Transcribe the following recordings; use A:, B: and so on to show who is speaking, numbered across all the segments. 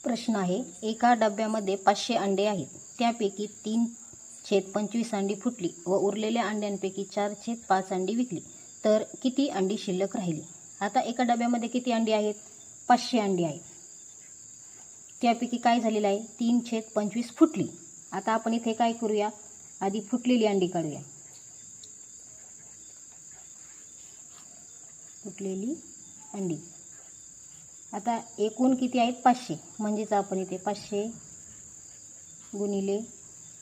A: प्रश्न आहे, एका डब्यामध्ये 500 अंडे आहेत. त्यापैकी 3/25 अंडी फुटली व उरलेल्या अंड्यांपैकी 4/5 अंडी विकली. तर किती अंडी शिल्लक राहिली? आता एका डब्यामध्ये किती अंडी आहेत? 500 अंडी आहेत. त्यापैकी काय झालेलं आहे? 3/25 फुटली. आता आपण इथे काय करूया? आधी फुटलेली अंडी काढूया. फुटलेली अंडी. आता एकूण किती आहेत? 500. म्हणजेच आपण इथे 500 गुणिले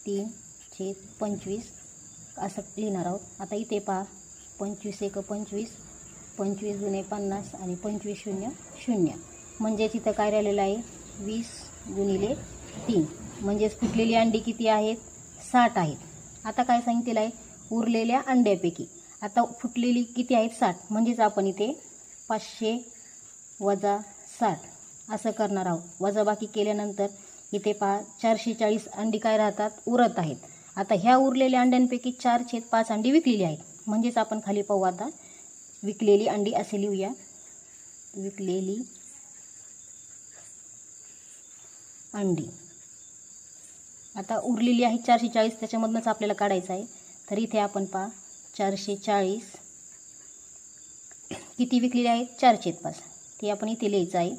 A: 3/25 असं लिहिणार आहोत. आता इथे पहा, 25 एक 25, 25 गुणे 50 आणि 25 शून्य 0. म्हणजेच इथं काय राहिलेलं आहे? 20 गुणिले 3. म्हणजेच फुटलेली अंडी किती आहेत? 60 आहेत. आता काय सांगितलेलं आहे? उरलेल्या अंड्यापैकी. आता फुटलेली किती आहेत? 60. म्हणजेच आपण इथे 500 वजा 60 असं करणार आहोत. वजाबाकी केल्यानंतर इथे पहा, 440 अंडी काय राहतात? उरत आहेत. आता ह्या उरलेल्या अंड्यांपैकी 4/5 अंडी विकलेली आहेत. म्हणजेच आपण खाली पाहू, आता विकलेली अंडी असे लिहूया. विकलेली अंडी. आता उरलेली आहे 440, त्याच्यामधूनच आपल्याला काढायचं आहे. तर इथे आपण पहा, 440 किती विकलेली आहेत? 4/5. ते आपण इथे लिहायचं आहे.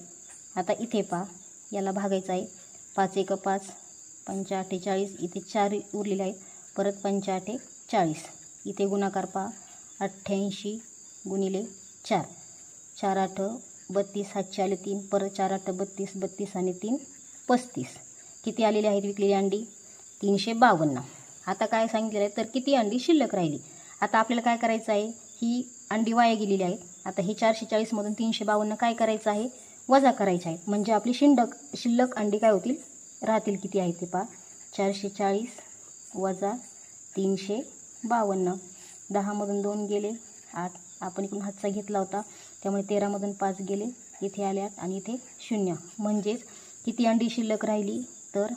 A: आता इथे पहा, याला भागायचं आहे. 5 एक 5, 5 8 40. इथे 4 उरलेले आहेत. परत 5 8 40. इथे गुणाकार पहा, 88 गुणिले 4. 4 8 32. हातचे आले 3. परत 4 8 32. 32 आणि 3 35. किती आलेले आहेत विकलेली अंडी? 352. आता काय सांगितलेलं आहे? तर किती अंडी शिल्लक राहिली? आता आपल्याला काय करायचं आहे? ही अंडी वाया गेलेली आहेत. आता हे 440मधून 352 काय करायचं आहे? वजा करायचे आहेत. म्हणजे आपली शिल्लक अंडी काय होतील? राहतील. किती आहेत ते पहा, 440 वजा 352. 10मधून 2 गेले 8. आपण इकडून हातचा घेतला होता, त्यामुळे 13मधून 5 गेले. इथे आले 8 आणि इथे 0. म्हणजेच किती अंडी शिल्लक राहिली? तर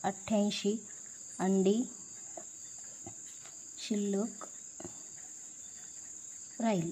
A: 88 अंडी शिल्लक राहील.